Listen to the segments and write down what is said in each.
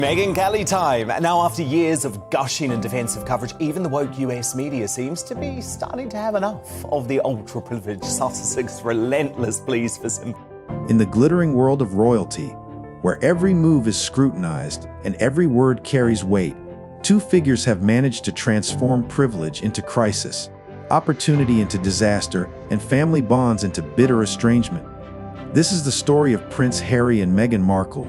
Meghan Kelly time. Now, after years of gushing and defensive coverage, even the woke US media seems to be starting to have enough of the ultra-privileged Sussex's relentless pleas for sympathy. In the glittering world of royalty, where every move is scrutinized and every word carries weight, two figures have managed to transform privilege into crisis, opportunity into disaster, and family bonds into bitter estrangement. This is the story of Prince Harry and Meghan Markle,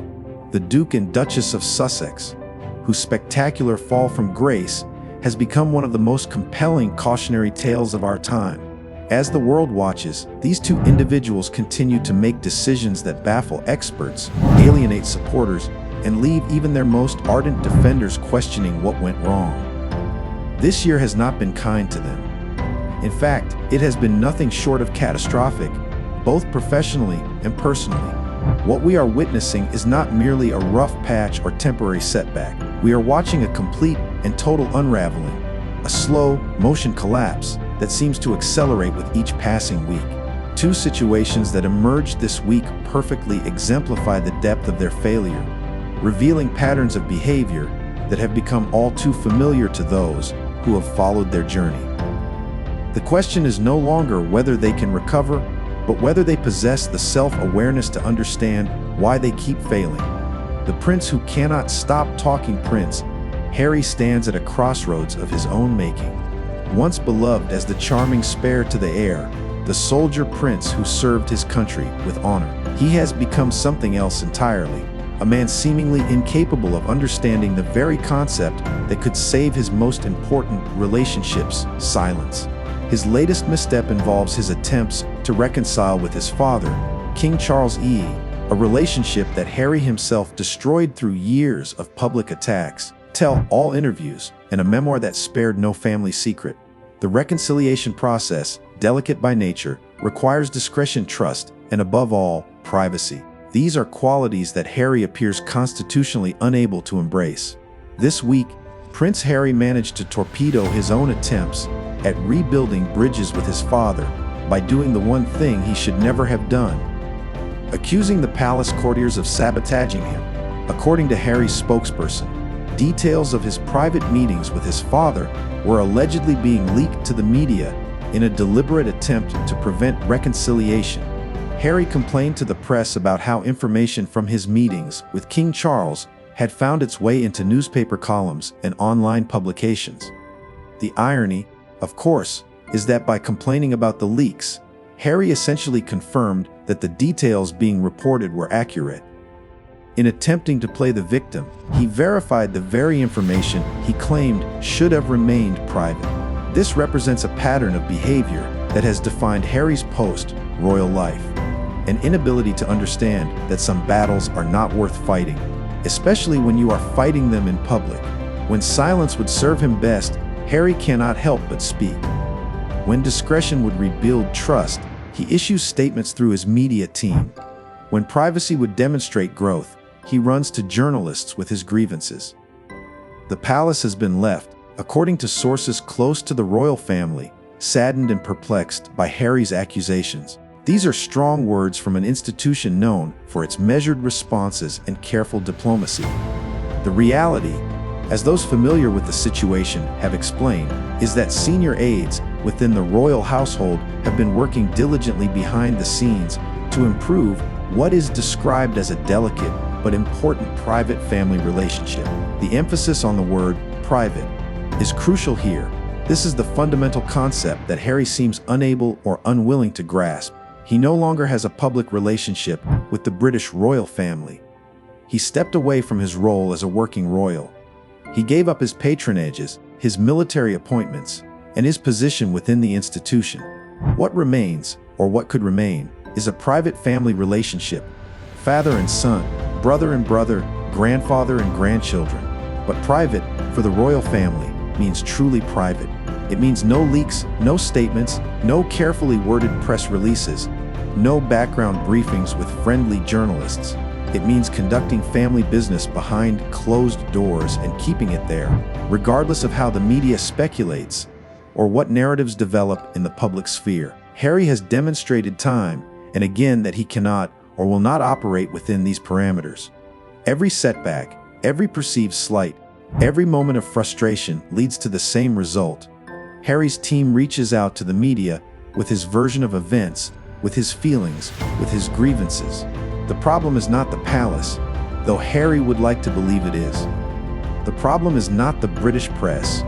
the Duke and Duchess of Sussex, whose spectacular fall from grace has become one of the most compelling cautionary tales of our time. As the world watches, these two individuals continue to make decisions that baffle experts, alienate supporters, and leave even their most ardent defenders questioning what went wrong. This year has not been kind to them. In fact, it has been nothing short of catastrophic, both professionally and personally. What we are witnessing is not merely a rough patch or temporary setback. We are watching a complete and total unraveling, a slow motion collapse that seems to accelerate with each passing week. Two situations that emerged this week perfectly exemplify the depth of their failure, revealing patterns of behavior that have become all too familiar to those who have followed their journey. The question is no longer whether they can recover, but whether they possess the self-awareness to understand why they keep failing. The prince who cannot stop talking prince, Harry, stands at a crossroads of his own making. Once beloved as the charming spare to the heir, the soldier prince who served his country with honor, he has become something else entirely, a man seemingly incapable of understanding the very concept that could save his most important relationships: silence. His latest misstep involves his attempts to reconcile with his father, King Charles II, a relationship that Harry himself destroyed through years of public attacks, tell-all interviews, and a memoir that spared no family secret. The reconciliation process, delicate by nature, requires discretion, trust, and above all, privacy. These are qualities that Harry appears constitutionally unable to embrace. This week, Prince Harry managed to torpedo his own attempts at rebuilding bridges with his father by doing the one thing he should never have done: accusing the palace courtiers of sabotaging him. According to Harry's spokesperson, details of his private meetings with his father were allegedly being leaked to the media in a deliberate attempt to prevent reconciliation. Harry complained to the press about how information from his meetings with King Charles had found its way into newspaper columns and online publications. The irony, of course, is that by complaining about the leaks, Harry essentially confirmed that the details being reported were accurate. In attempting to play the victim, he verified the very information he claimed should have remained private. This represents a pattern of behavior that has defined Harry's post-royal life: an inability to understand that some battles are not worth fighting, especially when you are fighting them in public. When silence would serve him best, Harry cannot help but speak. When discretion would rebuild trust, he issues statements through his media team. When privacy would demonstrate growth, he runs to journalists with his grievances. The palace has been left, according to sources close to the royal family, saddened and perplexed by Harry's accusations. These are strong words from an institution known for its measured responses and careful diplomacy. The reality, as those familiar with the situation have explained, is that senior aides within the royal household have been working diligently behind the scenes to improve what is described as a delicate but important private family relationship. The emphasis on the word private is crucial here. This is the fundamental concept that Harry seems unable or unwilling to grasp. He no longer has a public relationship with the British royal family. He stepped away from his role as a working royal. He gave up his patronages, his military appointments, and his position within the institution. What remains, or what could remain, is a private family relationship: father and son, brother and brother, grandfather and grandchildren. But private, for the royal family, means truly private. It means no leaks, no statements, no carefully worded press releases, no background briefings with friendly journalists. It means conducting family business behind closed doors and keeping it there, regardless of how the media speculates or what narratives develop in the public sphere. Harry has demonstrated time and again that he cannot or will not operate within these parameters. Every setback, Every perceived slight, every moment of frustration leads to the same result. Harry's team reaches out to the media with his version of events, with his feelings, with his grievances. The problem is not the palace, though Harry would like to believe it is. The problem is not the British press,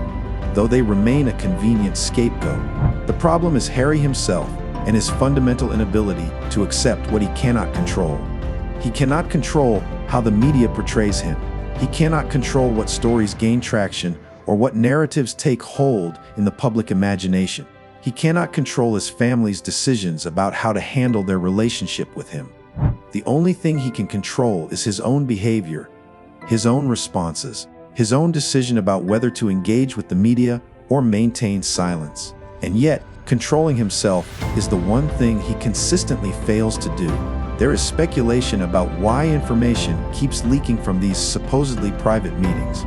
though they remain a convenient scapegoat. The problem is Harry himself and his fundamental inability to accept what he cannot control. He cannot control how the media portrays him. He cannot control what stories gain traction or what narratives take hold in the public imagination. He cannot control his family's decisions about how to handle their relationship with him. The only thing he can control is his own behavior, his own responses, his own decision about whether to engage with the media or maintain silence. And yet, controlling himself is the one thing he consistently fails to do. There is speculation about why information keeps leaking from these supposedly private meetings.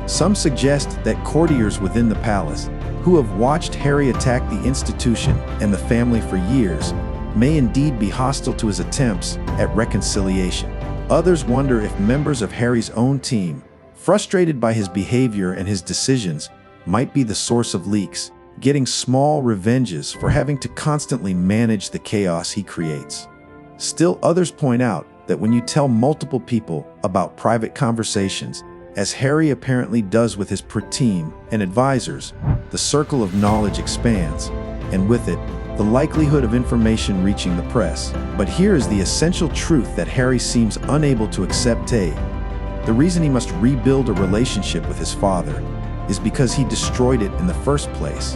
Some suggest that courtiers within the palace, who have watched Harry attack the institution and the family for years, may indeed be hostile to his attempts at reconciliation. Others wonder if members of Harry's own team, frustrated by his behavior and his decisions, might be the source of leaks, getting small revenges for having to constantly manage the chaos he creates. Still, others point out that when you tell multiple people about private conversations, as Harry apparently does with his team and advisors, the circle of knowledge expands, and with it, the likelihood of information reaching the press. But here is the essential truth that Harry seems unable to accept. The reason he must rebuild a relationship with his father is because he destroyed it in the first place.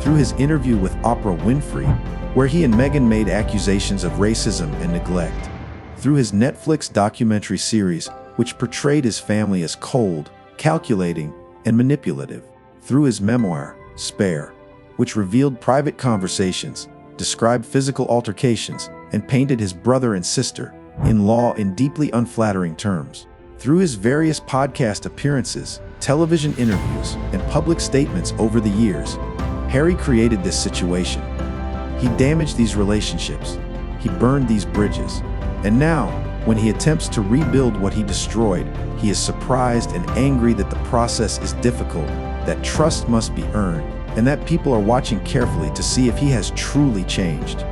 Through his interview with Oprah Winfrey, where he and Meghan made accusations of racism and neglect. Through his Netflix documentary series, which portrayed his family as cold, calculating, and manipulative. Through his memoir, Spare, which revealed private conversations, described physical altercations, and painted his brother and sister-in-law in deeply unflattering terms. Through his various podcast appearances, television interviews, and public statements over the years, Harry created this situation. He damaged these relationships. He burned these bridges. And now, when he attempts to rebuild what he destroyed, he is surprised and angry that the process is difficult, that trust must be earned, and that people are watching carefully to see if he has truly changed.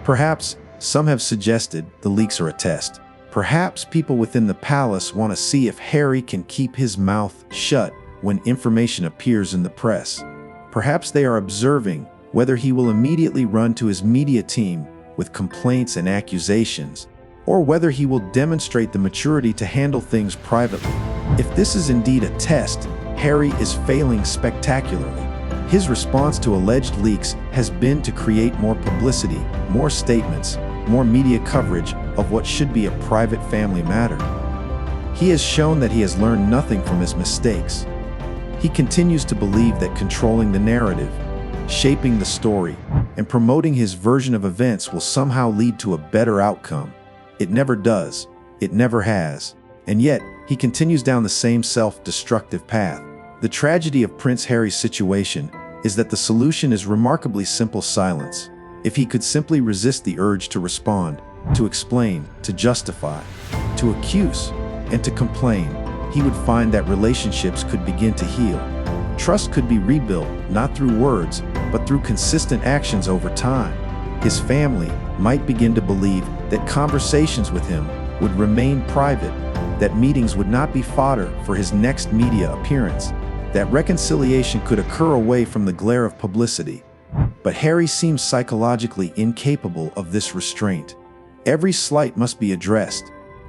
Perhaps some have suggested the leaks are a test. Perhaps people within the palace want to see if Harry can keep his mouth shut when information appears in the press. Perhaps they are observing whether he will immediately run to his media team with complaints and accusations, or whether he will demonstrate the maturity to handle things privately. If this is indeed a test, Harry is failing spectacularly. His response to alleged leaks has been to create more publicity, more statements, more media coverage of what should be a private family matter. He has shown that he has learned nothing from his mistakes. He continues to believe that controlling the narrative, shaping the story, and promoting his version of events will somehow lead to a better outcome. It never does. It never has. And yet, he continues down the same self-destructive path. The tragedy of Prince Harry's situation is that the solution is remarkably simple: silence. If he could simply resist the urge to respond, to explain, to justify, to accuse, and to complain, he would find that relationships could begin to heal. Trust could be rebuilt, not through words, but through consistent actions over time. His family might begin to believe that conversations with him would remain private, that meetings would not be fodder for his next media appearance, that reconciliation could occur away from the glare of publicity. But Harry seems psychologically incapable of this restraint. Every slight must be addressed.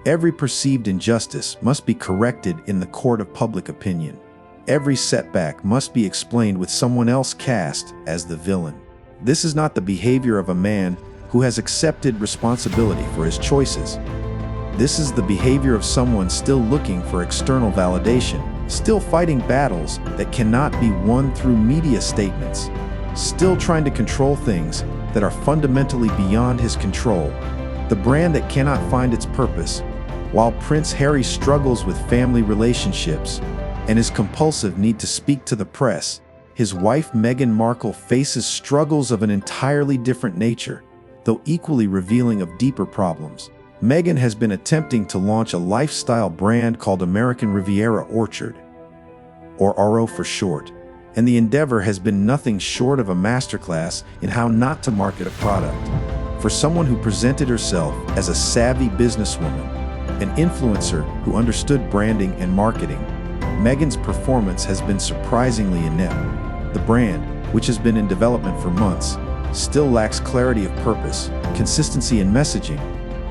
Every perceived injustice must be corrected in the court of public opinion. Every setback must be explained with someone else cast as the villain. This is not the behavior of a man who has accepted responsibility for his choices. This is the behavior of someone still looking for external validation, still fighting battles that cannot be won through media statements, still trying to control things that are fundamentally beyond his control. The brand that cannot find its purpose. While Prince Harry struggles with family relationships and his compulsive need to speak to the press, his wife Meghan Markle faces struggles of an entirely different nature, though equally revealing of deeper problems. Meghan has been attempting to launch a lifestyle brand called American Riviera Orchard, or RO for short, and the endeavor has been nothing short of a masterclass in how not to market a product. For someone who presented herself as a savvy businesswoman, an influencer who understood branding and marketing, Meghan's performance has been surprisingly inept. The brand, which has been in development for months, still lacks clarity of purpose, consistency in messaging,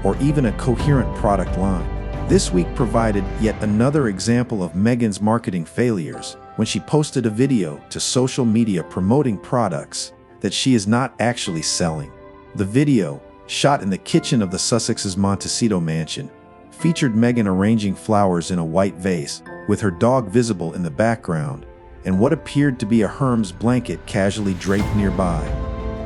or even a coherent product line. This week provided yet another example of Meghan's marketing failures when she posted a video to social media promoting products that she is not actually selling. The video, shot in the kitchen of the Sussex's Montecito mansion, featured Meghan arranging flowers in a white vase, with her dog visible in the background, and what appeared to be a Hermes blanket casually draped nearby,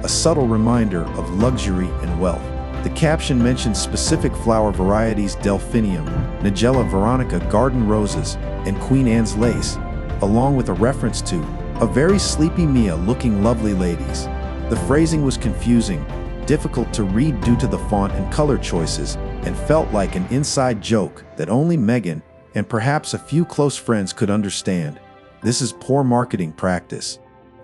a subtle reminder of luxury and wealth. The caption mentions specific flower varieties: Delphinium, Nigella veronica garden roses, and Queen Anne's lace, along with a reference to a very sleepy Mia-looking lovely ladies. The phrasing was confusing, difficult to read due to the font and color choices, and felt like an inside joke that only Meghan and perhaps a few close friends could understand. This is poor marketing practice.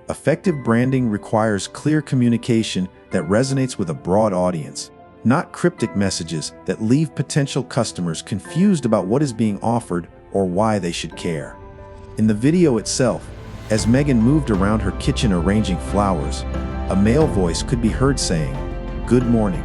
Effective branding requires clear communication that resonates with a broad audience, not cryptic messages that leave potential customers confused about what is being offered or why they should care. In the video itself, as Meghan moved around her kitchen arranging flowers, a male voice could be heard saying, "Good morning."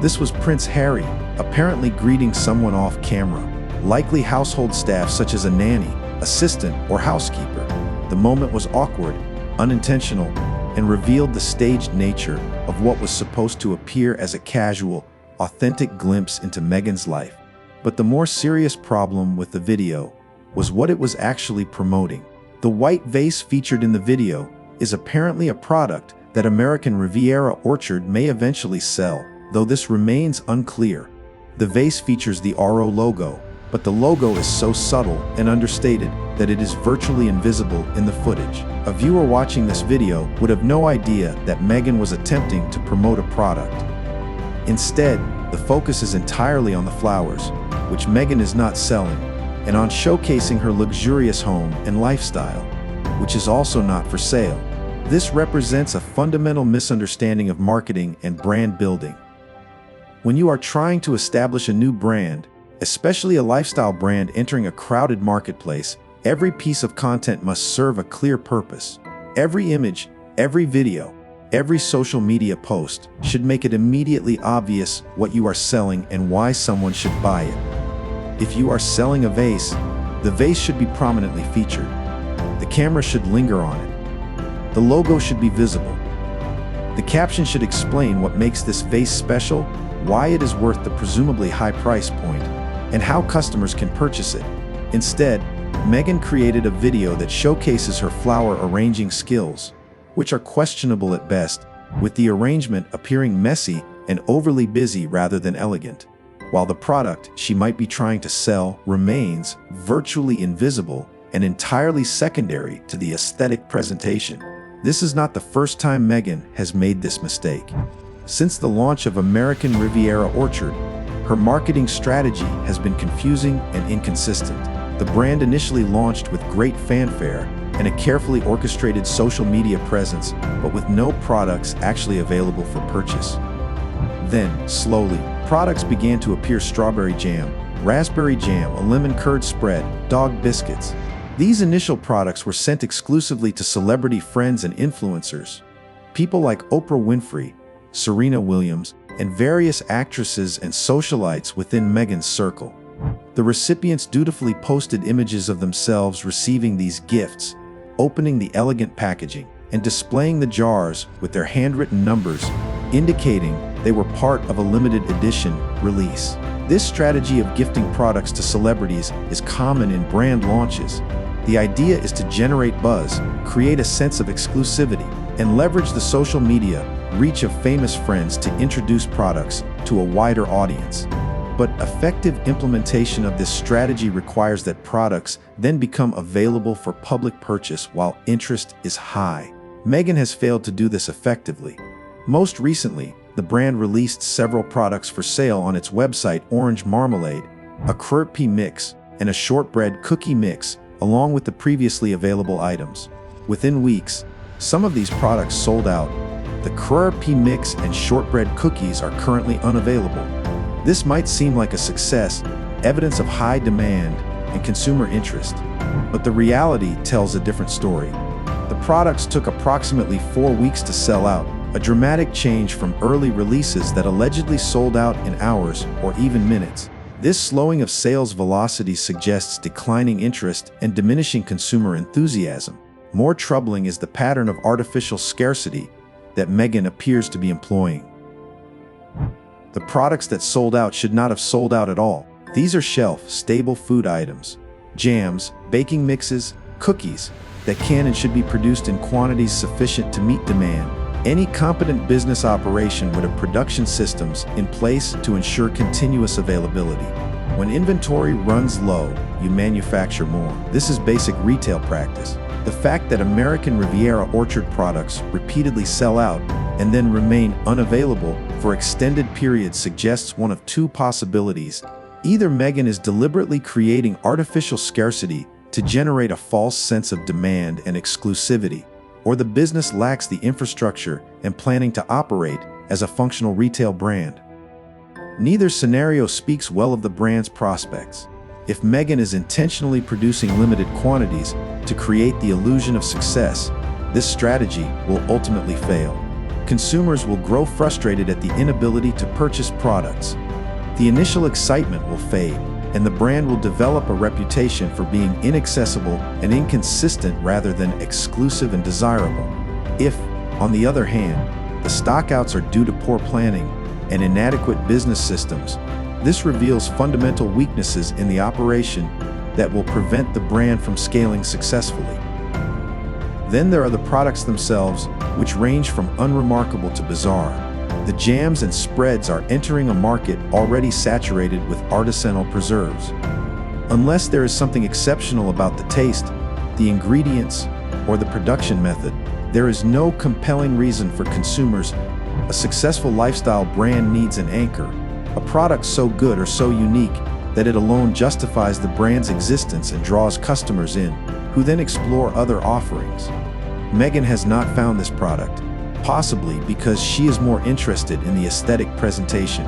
This was Prince Harry, apparently greeting someone off camera, likely household staff such as a nanny, assistant, or housekeeper. The moment was awkward, unintentional, and revealed the staged nature of what was supposed to appear as a casual, authentic glimpse into Meghan's life. But the more serious problem with the video was what it was actually promoting. The white vase featured in the video is apparently a product that American Riviera Orchard may eventually sell, though this remains unclear. The vase features the RO logo, but the logo is so subtle and understated that it is virtually invisible in the footage. A viewer watching this video would have no idea that Meghan was attempting to promote a product. Instead, the focus is entirely on the flowers, which Meghan is not selling, and on showcasing her luxurious home and lifestyle, which is also not for sale. This represents a fundamental misunderstanding of marketing and brand building. When you are trying to establish a new brand, especially a lifestyle brand entering a crowded marketplace, every piece of content must serve a clear purpose. Every image, every video, every social media post should make it immediately obvious what you are selling and why someone should buy it. If you are selling a vase, the vase should be prominently featured. The camera should linger on it. The logo should be visible. The caption should explain what makes this vase special, why it is worth the presumably high price point, and how customers can purchase it. Instead, Meghan created a video that showcases her flower arranging skills, which are questionable at best, with the arrangement appearing messy and overly busy rather than elegant, while the product she might be trying to sell remains virtually invisible and entirely secondary to the aesthetic presentation. This is not the first time Meghan has made this mistake. Since the launch of American Riviera Orchard, her marketing strategy has been confusing and inconsistent. The brand initially launched with great fanfare and a carefully orchestrated social media presence, but with no products actually available for purchase. Then, slowly, products began to appear: strawberry jam, raspberry jam, a lemon curd spread, dog biscuits. These initial products were sent exclusively to celebrity friends and influencers, people like Oprah Winfrey, Serena Williams, and various actresses and socialites within Meghan's circle. The recipients dutifully posted images of themselves receiving these gifts, opening the elegant packaging, and displaying the jars with their handwritten numbers, indicating they were part of a limited edition release. This strategy of gifting products to celebrities is common in brand launches. The idea is to generate buzz, create a sense of exclusivity, and leverage the social media reach of famous friends to introduce products to a wider audience. But effective implementation of this strategy requires that products then become available for public purchase while interest is high. Meghan has failed to do this effectively. Most recently, the brand released several products for sale on its website: orange marmalade, a crêpe mix, and a shortbread cookie mix, along with the previously available items. Within weeks, some of these products sold out. The crêpe mix and shortbread cookies are currently unavailable. This might seem like a success, evidence of high demand and consumer interest, but the reality tells a different story. The products took approximately 4 weeks to sell out, a dramatic change from early releases that allegedly sold out in hours or even minutes. This slowing of sales velocity suggests declining interest and diminishing consumer enthusiasm. More troubling is the pattern of artificial scarcity that Meghan appears to be employing. The products that sold out should not have sold out at all. These are shelf-stable food items, jams, baking mixes, cookies that can and should be produced in quantities sufficient to meet demand. Any competent business operation would have production systems in place to ensure continuous availability. When inventory runs low, you manufacture more. This is basic retail practice. The fact that American Riviera orchard products repeatedly sell out and then remain unavailable for extended periods suggests one of two possibilities. Either Meghan is deliberately creating artificial scarcity to generate a false sense of demand and exclusivity, or the business lacks the infrastructure and planning to operate as a functional retail brand. Neither scenario speaks well of the brand's prospects. If Meghan is intentionally producing limited quantities to create the illusion of success, this strategy will ultimately fail. Consumers will grow frustrated at the inability to purchase products. The initial excitement will fade, and the brand will develop a reputation for being inaccessible and inconsistent rather than exclusive and desirable. If, on the other hand, the stockouts are due to poor planning and inadequate business systems, this reveals fundamental weaknesses in the operation that will prevent the brand from scaling successfully. Then there are the products themselves, which range from unremarkable to bizarre. The jams and spreads are entering a market already saturated with artisanal preserves. Unless there is something exceptional about the taste, the ingredients, or the production method, there is no compelling reason for consumers. A successful lifestyle brand needs an anchor, a product so good or so unique that it alone justifies the brand's existence and draws customers in, who then explore other offerings. Meghan has not found this product, possibly because she is more interested in the aesthetic presentation,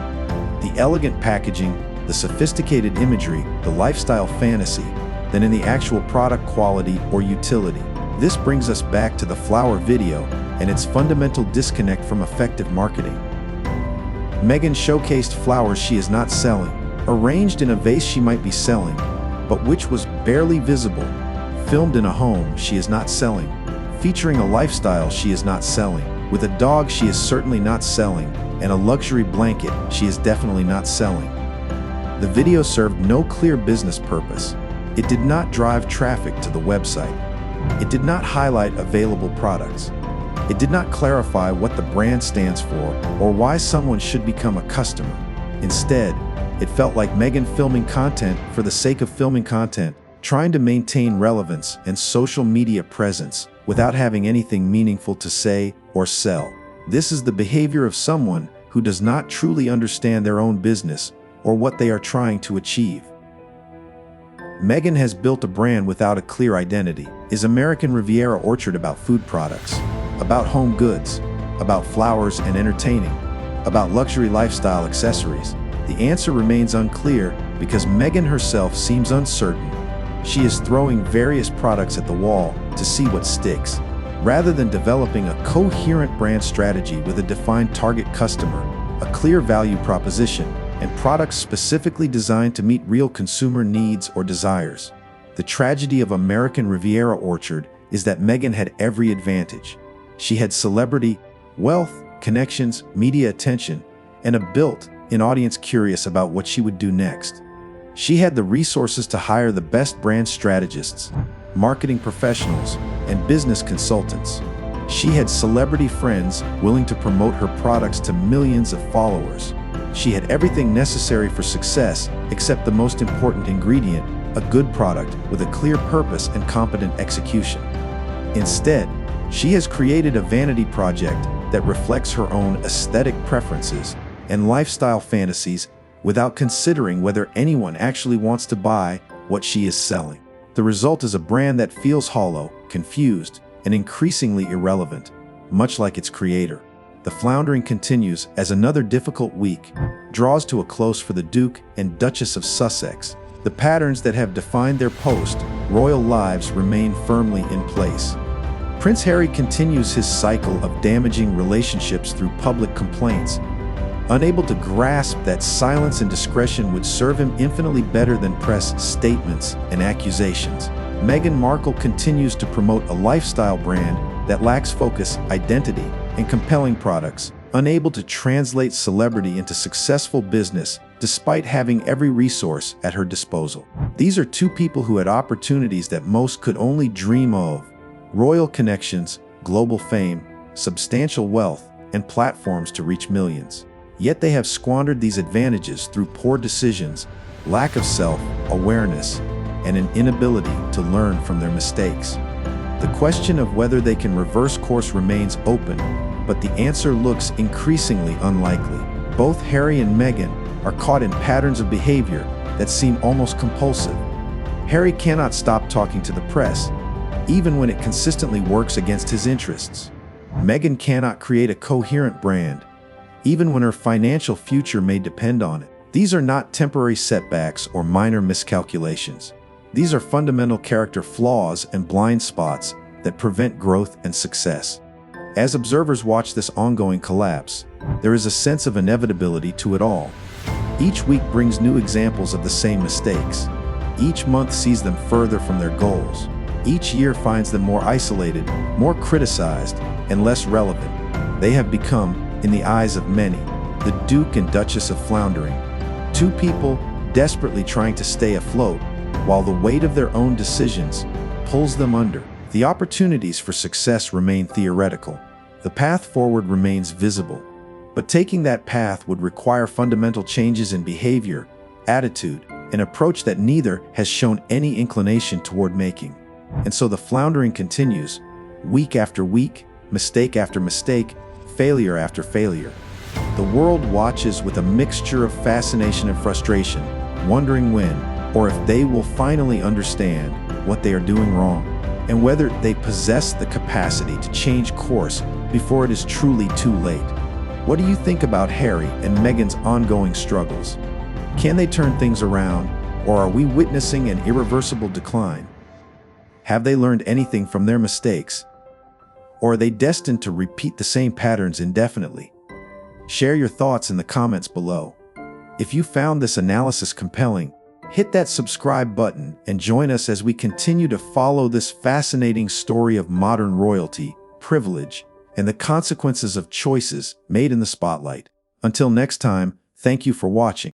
the elegant packaging, the sophisticated imagery, the lifestyle fantasy, than in the actual product quality or utility. This brings us back to the flower video and its fundamental disconnect from effective marketing. Meghan showcased flowers she is not selling, arranged in a vase she might be selling, but which was barely visible, filmed in a home she is not selling, featuring a lifestyle she is not selling, with a dog she is certainly not selling, and a luxury blanket she is definitely not selling. The video served no clear business purpose. It did not drive traffic to the website. It did not highlight available products. It did not clarify what the brand stands for or why someone should become a customer. Instead, it felt like Meghan filming content for the sake of filming content, trying to maintain relevance and social media presence without having anything meaningful to say or sell. This is the behavior of someone who does not truly understand their own business or what they are trying to achieve. Meghan has built a brand without a clear identity. Is American Riviera Orchard about food products, about home goods, about flowers and entertaining, about luxury lifestyle accessories? The answer remains unclear because Meghan herself seems uncertain. She is throwing various products at the wall to see what sticks, rather than developing a coherent brand strategy with a defined target customer, a clear value proposition, and products specifically designed to meet real consumer needs or desires. The tragedy of American Riviera Orchard is that Meghan had every advantage. She had celebrity, wealth, connections, media attention, and a built-in audience curious about what she would do next. She had the resources to hire the best brand strategists, marketing professionals, and business consultants. She had celebrity friends willing to promote her products to millions of followers. She had everything necessary for success except the most important ingredient, a good product with a clear purpose and competent execution. Instead, She has created a vanity project that reflects her own aesthetic preferences and lifestyle fantasies without considering whether anyone actually wants to buy what she is selling. The result is a brand that feels hollow, confused, and increasingly irrelevant, much like its creator. The floundering continues as another difficult week draws to a close for the Duke and Duchess of Sussex. The patterns that have defined their post-royal lives remain firmly in place. Prince Harry continues his cycle of damaging relationships through public complaints, unable to grasp that silence and discretion would serve him infinitely better than press statements and accusations. Meghan Markle continues to promote a lifestyle brand that lacks focus, identity, and compelling products, unable to translate celebrity into successful business despite having every resource at her disposal. These are two people who had opportunities that most could only dream of: royal connections, global fame, substantial wealth, and platforms to reach millions. Yet they have squandered these advantages through poor decisions, lack of self-awareness, and an inability to learn from their mistakes. The question of whether they can reverse course remains open, but the answer looks increasingly unlikely. Both Harry and Meghan are caught in patterns of behavior that seem almost compulsive. Harry cannot stop talking to the press, even when it consistently works against his interests. Meghan cannot create a coherent brand, even when her financial future may depend on it. These are not temporary setbacks or minor miscalculations. These are fundamental character flaws and blind spots that prevent growth and success. As observers watch this ongoing collapse, there is a sense of inevitability to it all. Each week brings new examples of the same mistakes. Each month sees them further from their goals. Each year finds them more isolated, more criticized, and less relevant. They have become, in the eyes of many, the Duke and Duchess of Floundering, two people desperately trying to stay afloat while the weight of their own decisions pulls them under. The opportunities for success remain theoretical. The path forward remains visible. But taking that path would require fundamental changes in behavior, attitude, and approach that neither has shown any inclination toward making. And so the floundering continues, week after week, mistake after mistake, failure after failure. The world watches with a mixture of fascination and frustration, wondering when, or if they will finally understand what they are doing wrong, and whether they possess the capacity to change course before it is truly too late. What do you think about Harry and Meghan's ongoing struggles? Can they turn things around, or are we witnessing an irreversible decline? Have they learned anything from their mistakes? Or are they destined to repeat the same patterns indefinitely? Share your thoughts in the comments below. If you found this analysis compelling, hit that subscribe button and join us as we continue to follow this fascinating story of modern royalty, privilege, and the consequences of choices made in the spotlight. Until next time, thank you for watching.